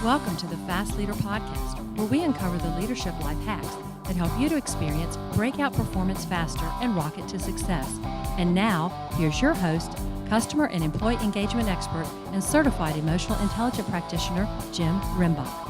Welcome to the Fast Leader Podcast, where we uncover the leadership life hacks that help you to experience breakout performance faster and rocket to success. And now, here's your host, customer and employee engagement expert and certified emotional intelligence practitioner, Jim Rimbach.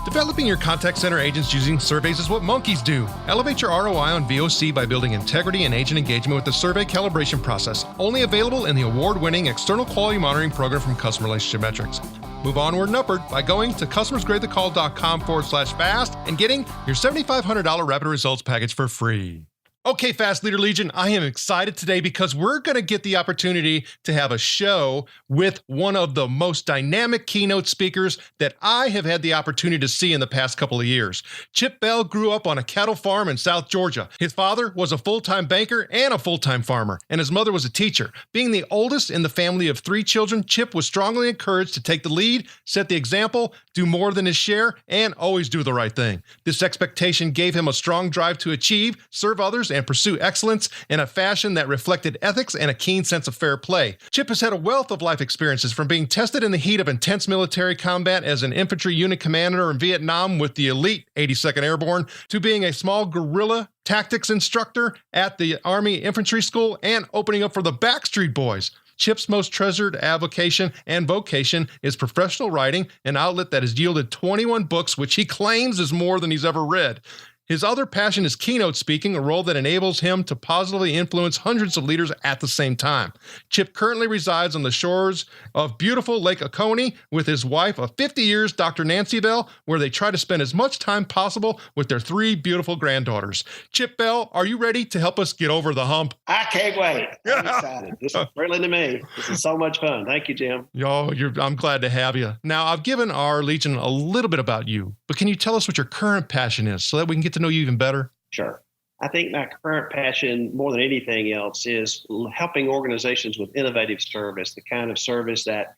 Developing your contact center agents using surveys is what monkeys do. Elevate your ROI on VOC by building integrity and agent engagement with the survey calibration process, only available in the award-winning external quality monitoring program from Customer Relationship Metrics. Move onward and upward by going to customersgradethecall.com/fast and getting your $7,500 rapid results package for free. Okay, Fast Leader Legion, I am excited today because we're going to get the opportunity to have a show with one of the most dynamic keynote speakers that I have had the opportunity to see in the past couple of years. Chip Bell grew up on a cattle farm in South Georgia. His father was a full-time banker and a full-time farmer, and his mother was a teacher. Being the oldest in the family of 3 children, Chip was strongly encouraged to take the lead, set the example, do more than his share, and always do the right thing. This expectation gave him a strong drive to achieve, serve others, and pursue excellence in a fashion that reflected ethics and a keen sense of fair play. Chip has had a wealth of life experiences, from being tested in the heat of intense military combat as an infantry unit commander in Vietnam with the elite 82nd Airborne, to being a small guerrilla tactics instructor at the Army Infantry School and opening up for the Backstreet Boys. Chip's most treasured avocation and vocation is professional writing, an outlet that has yielded 21 books, which he claims is more than he's ever read. His other passion is keynote speaking, a role that enables him to positively influence hundreds of leaders at the same time. Chip currently resides on the shores of beautiful Lake Oconee with his wife of 50 years, Dr. Nancy Bell, where they try to spend as much time possible with their 3 beautiful granddaughters. Chip Bell, are you ready to help us get over the hump? I can't wait. I'm excited. This is thrilling to me. This is so much fun. Thank you, Jim. I'm glad to have you. Now, I've given our Legion a little bit about you, but can you tell us what your current passion is so that we can get to know you even better? Sure. I think my current passion, more than anything else, is helping organizations with innovative service, the kind of service that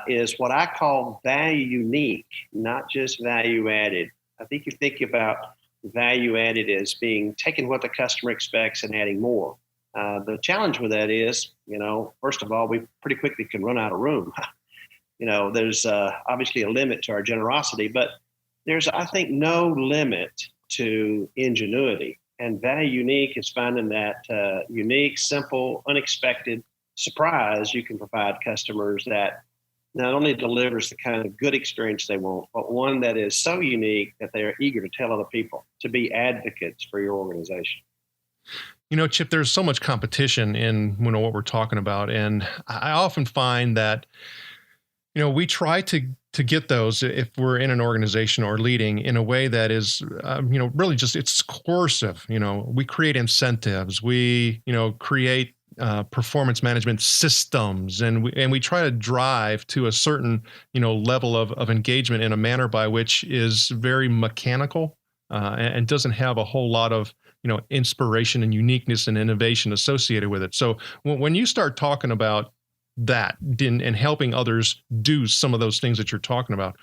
is what I call value unique, not just value added. I think you think about value added as being taking what the customer expects and adding more. The challenge with that is, first of all, we pretty quickly can run out of room. There's obviously a limit to our generosity, but there's, I think, no limit to ingenuity. And value unique is finding that unique, simple, unexpected surprise you can provide customers that not only delivers the kind of good experience they want, but one that is so unique that they are eager to tell other people, to be advocates for your organization. Chip, there's so much competition in what we're talking about. And I often find that we try to get those, if we're in an organization or leading, in a way that is, really just, it's coercive. We create incentives, we, create performance management systems, and we try to drive to a certain, level of engagement in a manner by which is very mechanical and doesn't have a whole lot of, inspiration and uniqueness and innovation associated with it. So when you start talking about that and helping others do some of those things that you're talking about,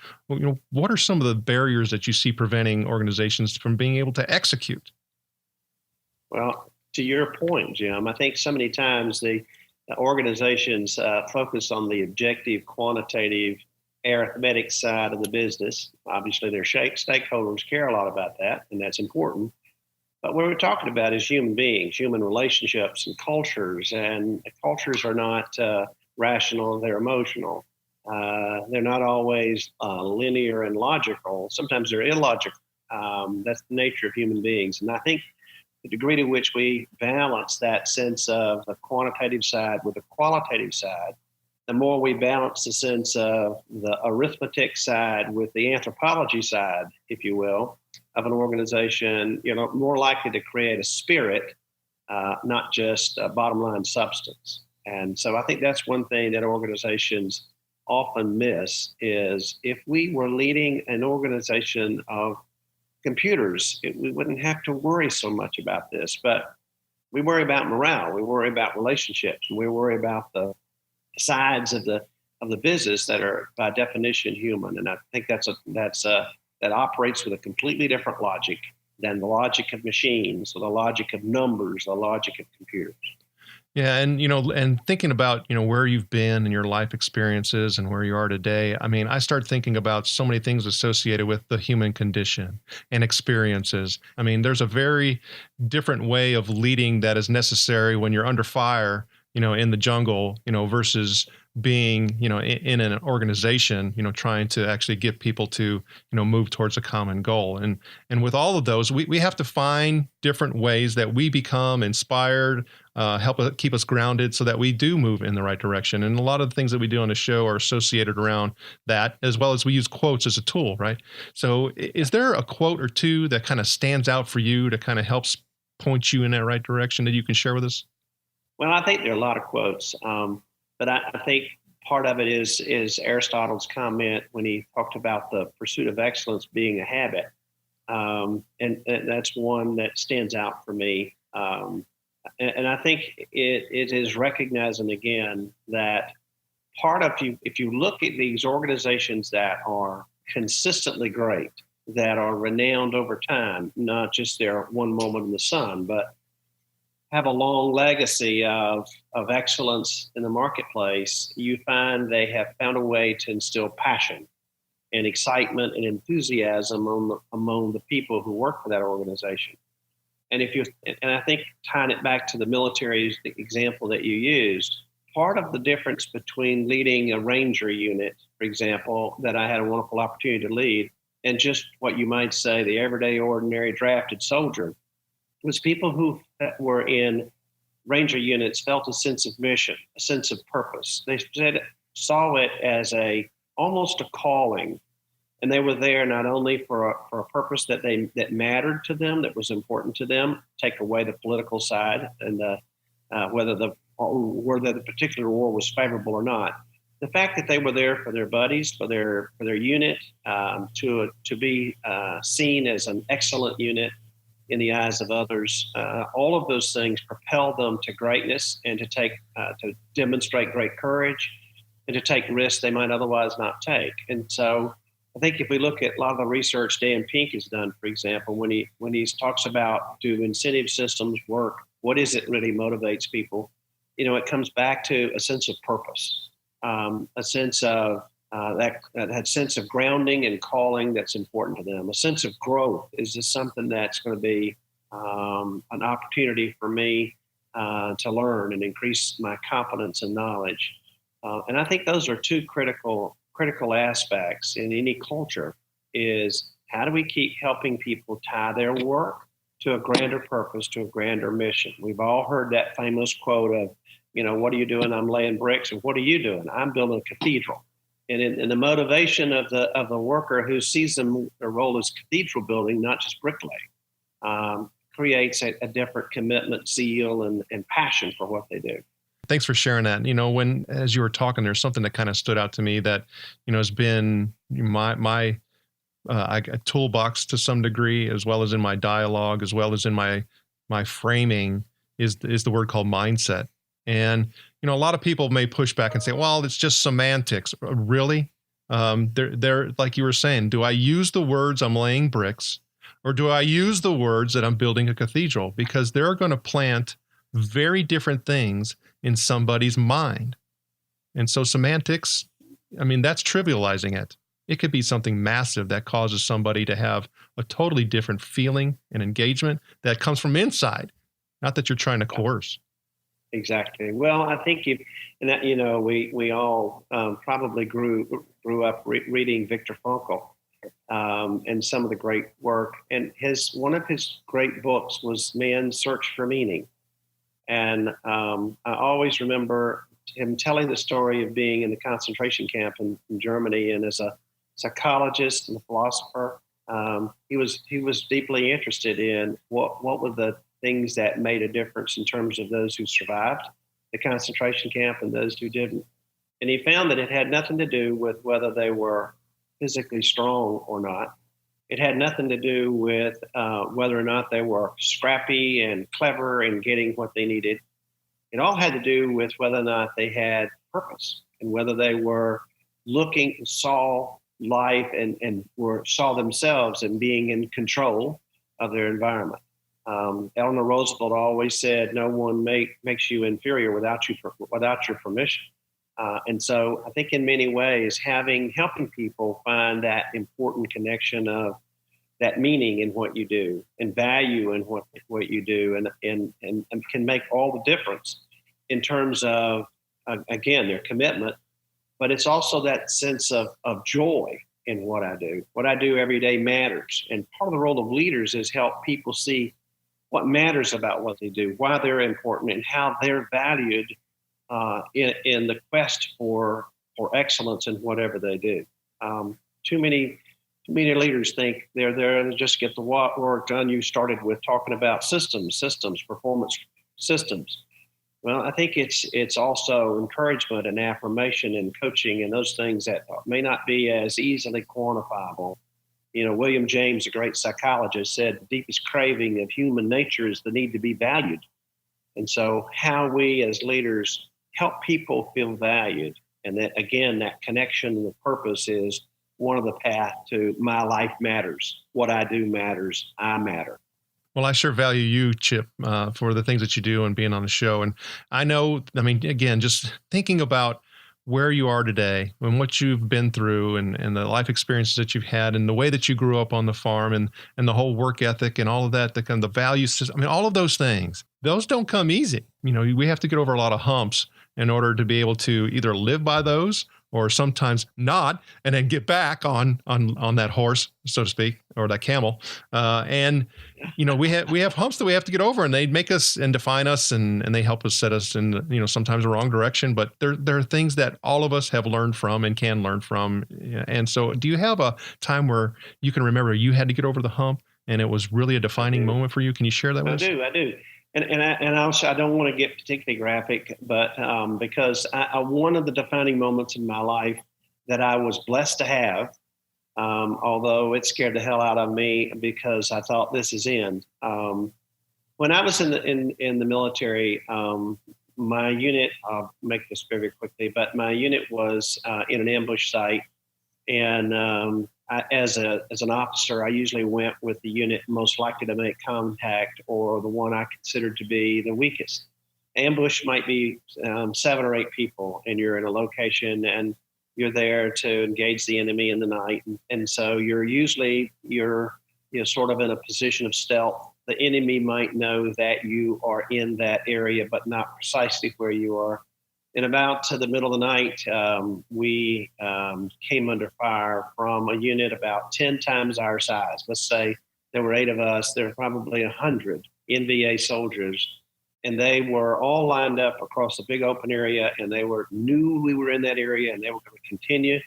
what are some of the barriers that you see preventing organizations from being able to execute? Well, to your point, Jim, I think so many times the organizations focus on the objective, quantitative, arithmetic side of the business. Obviously, their stakeholders care a lot about that, and that's important. But what we're talking about is human beings, human relationships, and cultures. And cultures are not rational, they're emotional. They're not always linear and logical. Sometimes they're illogical. That's the nature of human beings. And I think the degree to which we balance that sense of the quantitative side with the qualitative side, the more we balance the sense of the arithmetic side with the anthropology side, if you will, of an organization, more likely to create a spirit, not just a bottom line substance. And so I think that's one thing that organizations often miss is if we were leading an organization of computers, we wouldn't have to worry so much about this. But we worry about morale, we worry about relationships, and we worry about the sides of the business that are by definition human. And I think that operates with a completely different logic than the logic of machines, or the logic of numbers, the logic of computers. Yeah, and and thinking about, where you've been and your life experiences and where you are today, I mean, I start thinking about so many things associated with the human condition and experiences. I mean, there's a very different way of leading that is necessary when you're under fire, in the jungle, versus being, in an organization, trying to actually get people to, move towards a common goal. And with all of those, we have to find different ways that we become inspired, help keep us grounded so that we do move in the right direction. And a lot of the things that we do on the show are associated around that, as well as we use quotes as a tool, right? So is there a quote or two that kind of stands out for you to kind of helps point you in that right direction that you can share with us? Well, I think there are a lot of quotes, but I think part of it is Aristotle's comment when he talked about the pursuit of excellence being a habit, and that's one that stands out for me. And I think it is recognizing again that part of you, if you look at these organizations that are consistently great, that are renowned over time, not just their one moment in the sun, but have a long legacy of excellence in the marketplace, you find they have found a way to instill passion and excitement and enthusiasm among the people who work for that organization. And I think tying it back to the military example that you used, part of the difference between leading a Ranger unit, for example, that I had a wonderful opportunity to lead, and just what you might say the everyday, ordinary drafted soldier, was people who were in Ranger units felt a sense of mission, a sense of purpose. They saw it as almost a calling, and they were there not only for a purpose that mattered to them, that was important to them, take away the political side and whether the particular war was favorable or not. The fact that they were there for their buddies, for their unit, to be seen as an excellent unit in the eyes of others, all of those things propel them to greatness and to demonstrate great courage and to take risks they might otherwise not take. And so I think if we look at a lot of the research Dan Pink has done, for example, when he talks about do incentive systems work, what is it really motivates people? It comes back to a sense of purpose, a sense of that sense of grounding and calling that's important to them. A sense of growth. Is this something that's going to be an opportunity for me to learn and increase my competence and knowledge? And I think those are two critical aspects in any culture. Is how do we keep helping people tie their work to a grander purpose, to a grander mission? We've all heard that famous quote of, what are you doing? I'm laying bricks. And what are you doing? I'm building a cathedral. And in the motivation of the worker who sees their role as cathedral building, not just bricklaying, creates a different commitment, zeal, and passion for what they do. Thanks for sharing that. As you were talking, there's something that kind of stood out to me that, has been my toolbox to some degree, as well as in my dialogue, as well as in my framing, is the word called mindset. And, a lot of people may push back and say, well, it's just semantics. Really? They're like you were saying, do I use the words I'm laying bricks, or do I use the words that I'm building a cathedral? Because they're going to plant very different things in somebody's mind. And so semantics, I mean, that's trivializing it. It could be something massive that causes somebody to have a totally different feeling and engagement that comes from inside, not that you're trying to coerce. Exactly. Well, I think we all probably grew up reading Viktor Frankl and some of the great work. And one of his great books was Man's Search for Meaning. And I always remember him telling the story of being in the concentration camp in Germany, and as a psychologist and a philosopher, he was deeply interested in what were the things that made a difference in terms of those who survived the concentration camp and those who didn't. And he found that it had nothing to do with whether they were physically strong or not. It had nothing to do with whether or not they were scrappy and clever and getting what they needed. It all had to do with whether or not they had purpose and whether they were saw life and saw themselves and being in control of their environment. Eleanor Roosevelt always said, "No one makes you inferior without your permission." And so, I think in many ways, helping people find that important connection of that meaning in what you do and value in what you do, and can make all the difference in terms of again their commitment, but it's also that sense of joy in what I do. What I do every day matters, and part of the role of leaders is help people see what matters about what they do, why they're important, and how they're valued in the quest for excellence in whatever they do. Too many leaders think they're there to just get the work done. You started with talking about systems, performance systems. Well, I think it's also encouragement and affirmation and coaching and those things that may not be as easily quantifiable. William James, a great psychologist, said the deepest craving of human nature is the need to be valued. And so how we as leaders help people feel valued, and that, again, that connection and the purpose is one of the path to my life matters. What I do matters. I matter. Well, I sure value you, Chip, for the things that you do and being on the show. And I know, again, just thinking about where you are today and what you've been through and the life experiences that you've had and the way that you grew up on the farm and the whole work ethic and all of that, the kind of the value system, all of those things, those don't come easy. We have to get over a lot of humps in order to be able to either live by those or sometimes not, and then get back on that horse, so to speak, or that camel. We have humps that we have to get over, and they make us and define us, and they help us set us in, sometimes the wrong direction. But there are things that all of us have learned from and can learn from. And so, do you have a time where you can remember you had to get over the hump, and it was really a defining moment for you? Can you share that with us? I do. And also, I don't want to get particularly graphic, but because one of the defining moments in my life that I was blessed to have, although it scared the hell out of me because I thought this is end. When I was in the military, my unit, I'll make this very quickly, but my unit was in an ambush site, and as an officer, I usually went with the unit most likely to make contact or the one I considered to be the weakest. Ambush might be 7 or 8 people, and you're in a location and you're there to engage the enemy in the night. And so you're sort of in a position of stealth. The enemy might know that you are in that area, but not precisely where you are. And about to the middle of the night, we came under fire from a unit about 10 times our size. Let's say there were 8 of us. There were probably 100 NVA soldiers, and they were all lined up across a big open area, and they knew we were in that area, and they were going to continue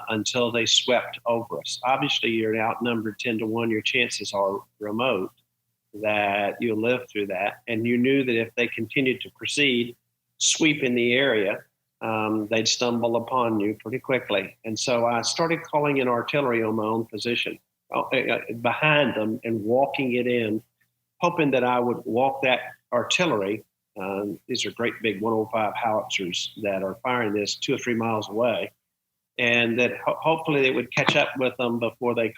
until they swept over us. Obviously, you're outnumbered 10 to 1. Your chances are remote that you'll live through that. And you knew that if they continued to proceed, sweep in the area, they'd stumble upon you pretty quickly. And so I started calling in artillery on my own position behind them and walking it in, hoping that I would walk that artillery. These are great big 105 howitzers that are firing this 2 or 3 miles away, and that hopefully they would catch up with them before they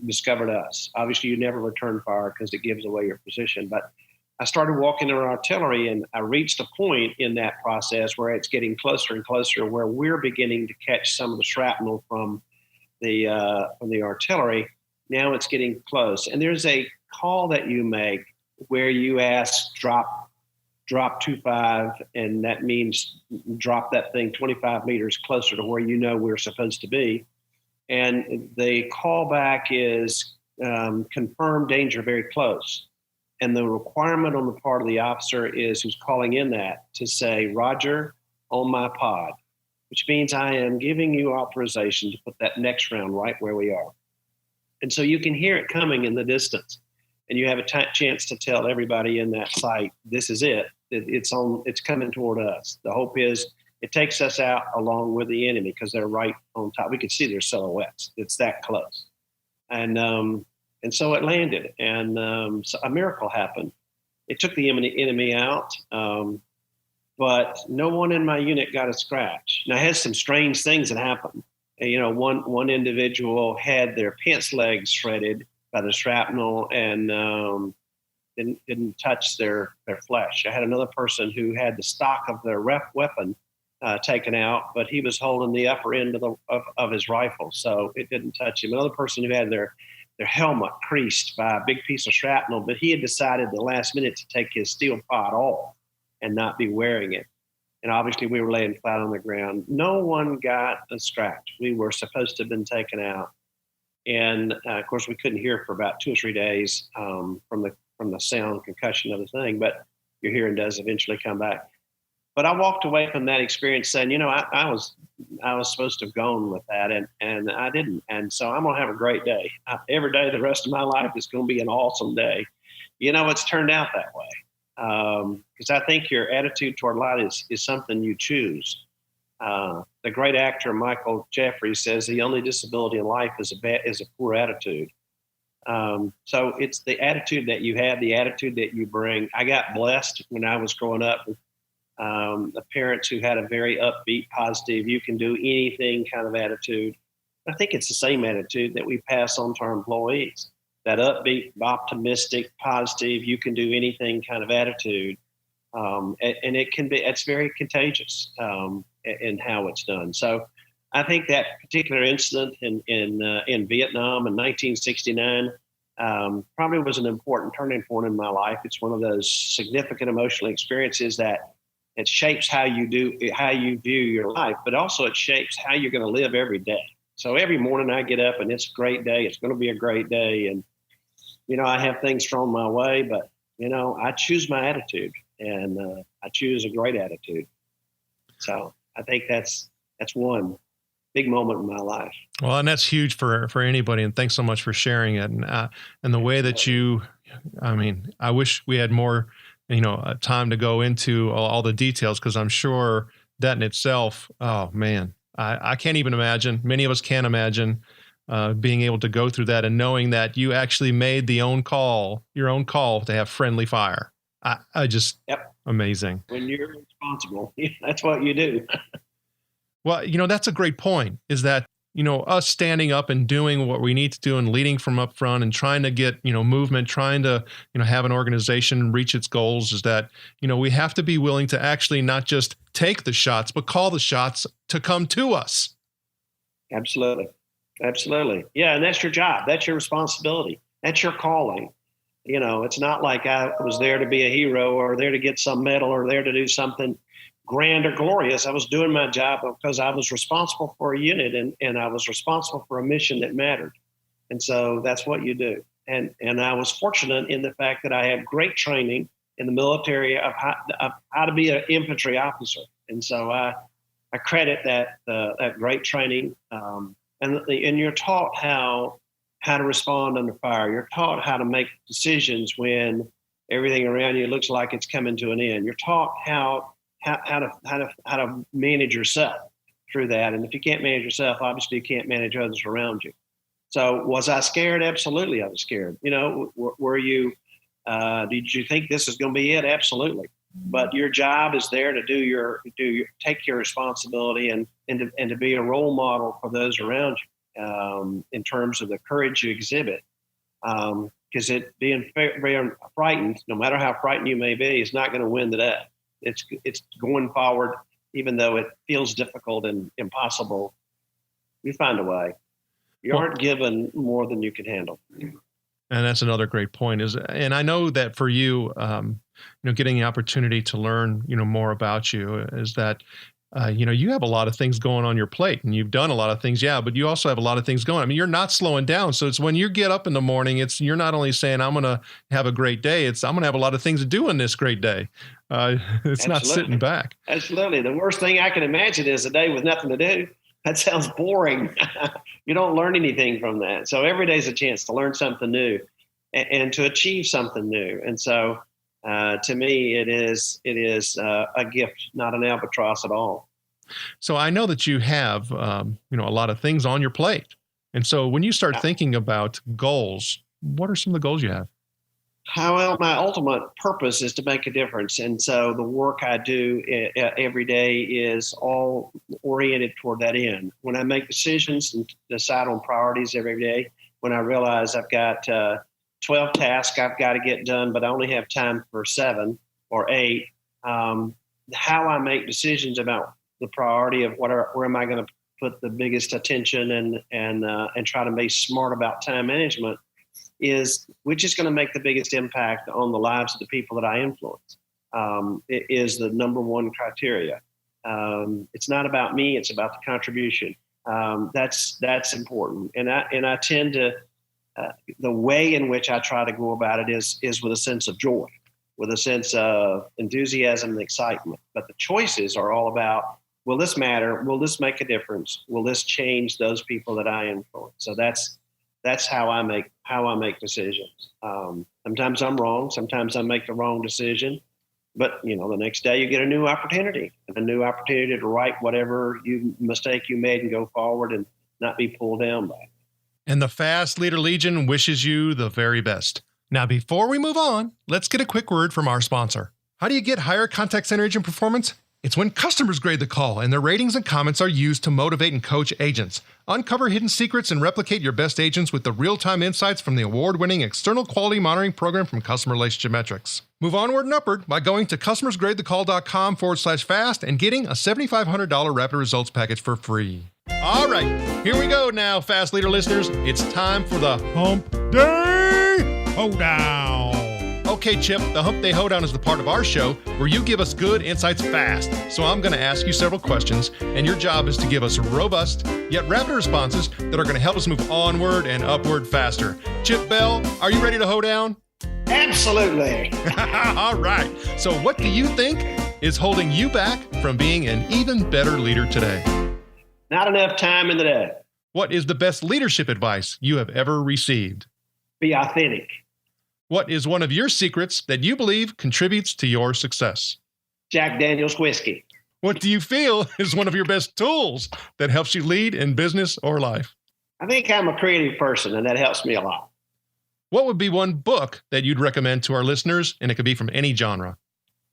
discovered us. Obviously, you never return fire because it gives away your position, but I started walking our artillery, and I reached a point in that process where it's getting closer and closer, where we're beginning to catch some of the shrapnel from the artillery. Now it's getting close, and there's a call that you make where you ask drop 25, and that means drop that thing 25 meters closer to where you know we're supposed to be. And the call back is confirmed danger very close. And the requirement on the part of the officer who's calling in that to say, Roger, on my pod, which means I am giving you authorization to put that next round right where we are. And so you can hear it coming in the distance, and you have a chance to tell everybody in that site, this is it. It's coming toward us. The hope is it takes us out along with the enemy because they're right on top. We can see their silhouettes. It's that close. And so it landed, and so a miracle happened. It took the enemy out, but no one in my unit got a scratch. Now, I had some strange things that happened. One individual had their pants legs shredded by the shrapnel, and didn't touch their flesh. I had another person who had the stock of their weapon taken out, but he was holding the upper end of his rifle, so it didn't touch him. Another person who had their helmet creased by a big piece of shrapnel, but he had decided at the last minute to take his steel pod off and not be wearing it. And obviously we were laying flat on the ground. No one got a scratch. We were supposed to have been taken out. And of course we couldn't hear for about 2 or 3 days from the sound concussion of the thing, but your hearing does eventually come back. But I walked away from that experience saying, I was supposed to have gone with that, and I didn't. And so I'm going to have a great day. Every day the rest of my life is going to be an awesome day. It's turned out that way. Because I think your attitude toward life is something you choose. The great actor Michael Jeffries says the only disability in life is a poor attitude. So it's the attitude that you have, the attitude that you bring. I got blessed when I was growing up with the parents who had a very upbeat, positive, you can do anything kind of attitude. I think it's the same attitude that we pass on to our employees. That upbeat, optimistic, positive, you can do anything kind of attitude. And it's very contagious in how it's done. So I think that particular incident in Vietnam in 1969 probably was an important turning point in my life. It's one of those significant emotional experiences that it shapes how you view your life, but also it shapes how you're going to live every day. So every morning I get up and it's a great day. It's going to be a great day. And, I have things thrown my way, but, I choose my attitude, and I choose a great attitude. So I think that's one big moment in my life. Well, and that's huge for anybody. And thanks so much for sharing it. And the way that I wish we had more, time to go into all the details, because I'm sure that in itself, oh man, I can't even imagine. Many of us can't imagine being able to go through that and knowing that you actually made your own call to have friendly fire. I just, yep. Amazing. When you're responsible, that's what you do. Well, that's a great point, is that, us standing up and doing what we need to do and leading from up front and trying to get, movement, trying to, have an organization reach its goals, is that, we have to be willing to actually not just take the shots, but call the shots to come to us. Absolutely. Absolutely. Yeah. And that's your job. That's your responsibility. That's your calling. It's not like I was there to be a hero or there to get some medal or there to do something grand or glorious. I was doing my job because I was responsible for a unit and I was responsible for a mission that mattered. And so that's what you do. And I was fortunate in the fact that I had great training in the military of how to be an infantry officer. And so I credit that great training. And you're taught how to respond under fire. You're taught how to make decisions when everything around you looks like it's coming to an end. You're taught how to manage yourself through that. And if you can't manage yourself, obviously you can't manage others around you. So was I scared? Absolutely, I was scared. Were you? Did you think this is going to be it? Absolutely. But your job is there to take your responsibility and to be a role model for those around you in terms of the courage you exhibit. Because being very frightened, no matter how frightened you may be, is not going to win the day. It's going forward, even though it feels difficult and impossible. You find a way. You aren't given more than you can handle. And that's another great point. And I know that for you, getting the opportunity to learn, more about you, is that, you have a lot of things going on your plate, and you've done a lot of things, but you also have a lot of things going. I mean, you're not slowing down. So it's when you get up in the morning, you're not only saying, I'm going to have a great day, I'm going to have a lot of things to do in this great day. It's Absolutely. Not sitting back. Absolutely. The worst thing I can imagine is a day with nothing to do. That sounds boring. You don't learn anything from that. So every day is a chance to learn something new and to achieve something new. And so to me, it is a gift, not an albatross at all. So I know that you have, a lot of things on your plate. And so when you start thinking about goals, what are some of the goals you have? Well, my ultimate purpose is to make a difference. And so the work I do every day is all oriented toward that end. When I make decisions and decide on priorities every day, when I realize I've got 12 tasks I've got to get done, but I only have time for 7 or 8. How I make decisions about the priority of where am I going to put the biggest attention and try to be smart about time management is which is going to make the biggest impact on the lives of the people that I influence. It is the number one criteria. It's not about me; it's about the contribution. That's important, and I tend to the way in which I try to go about it is with a sense of joy, with a sense of enthusiasm and excitement. But the choices are all about: will this matter? Will this make a difference? Will this change those people that I influence? So that's how I make decisions. Sometimes I'm wrong. Sometimes I make the wrong decision. But, the next day you get a new opportunity to right whatever mistake you made and go forward and not be pulled down by it. And the Fast Leader Legion wishes you the very best. Now, before we move on, let's get a quick word from our sponsor. How do you get higher contact center agent performance? It's when customers grade the call and their ratings and comments are used to motivate and coach agents. Uncover hidden secrets and replicate your best agents with the real-time insights from the award-winning external quality monitoring program from Customer Relationship Metrics. Move onward and upward by going to customersgradethecall.com/fast and getting a $7,500 rapid results package for free. All right, here we go now, Fast Leader listeners. It's time for the Hump Day Hoedown. Okay, Chip, the Hump Day Hoedown is the part of our show where you give us good insights fast. So I'm going to ask you several questions, and your job is to give us robust yet rapid responses that are going to help us move onward and upward faster. Chip Bell, are you ready to hoe down? Absolutely. All right. So what do you think is holding you back from being an even better leader today? Not enough time in the day. What is the best leadership advice you have ever received? Be authentic. What is one of your secrets that you believe contributes to your success? Jack Daniel's whiskey. What do you feel is one of your best tools that helps you lead in business or life? I think I'm a creative person, and that helps me a lot. What would be one book that you'd recommend to our listeners? And it could be from any genre.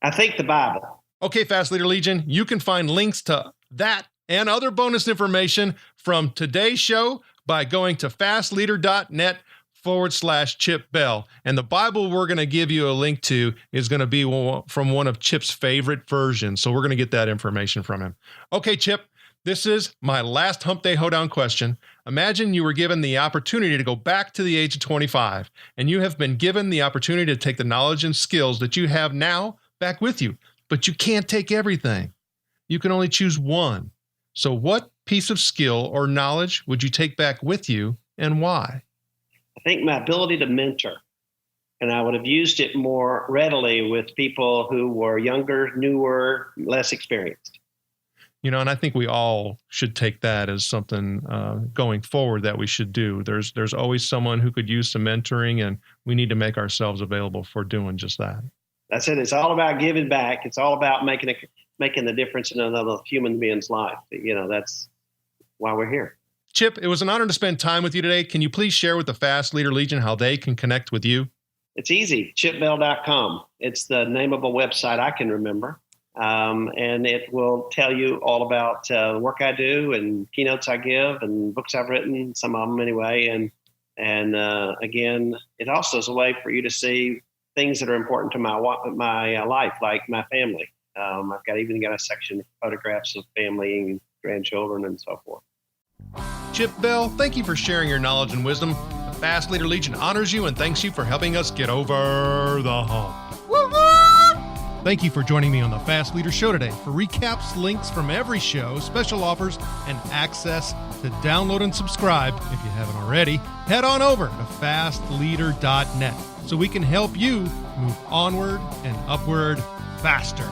I think the Bible. Okay, Fast Leader Legion, you can find links to that and other bonus information from today's show by going to fastleader.net/Chip Bell. And the Bible we're going to give you a link to is going to be from one of Chip's favorite versions. So we're going to get that information from him. Okay, Chip, this is my last Hump Day Hoedown question. Imagine you were given the opportunity to go back to the age of 25, and you have been given the opportunity to take the knowledge and skills that you have now back with you, but you can't take everything. You can only choose one. So what piece of skill or knowledge would you take back with you, and why? I think my ability to mentor, and I would have used it more readily with people who were younger, newer, less experienced. And I think we all should take that as something going forward that we should do. There's always someone who could use some mentoring, and we need to make ourselves available for doing just that. That's it. It's all about giving back. It's all about making the difference in another human being's life. That's why we're here. Chip, it was an honor to spend time with you today. Can you please share with the Fast Leader Legion how they can connect with you? It's easy, chipbell.com. It's the name of a website I can remember. And it will tell you all about the work I do and keynotes I give and books I've written, some of them anyway. And again, it also is a way for you to see things that are important to my life, like my family. I've even got a section of photographs of family and grandchildren and so forth. Chip Bell, thank you for sharing your knowledge and wisdom. The Fast Leader Legion honors you and thanks you for helping us get over the hump. Woo-hoo! Thank you for joining me on the Fast Leader Show today. For recaps, links from every show, special offers, and access to download and subscribe, if you haven't already, head on over to fastleader.net so we can help you move onward and upward faster.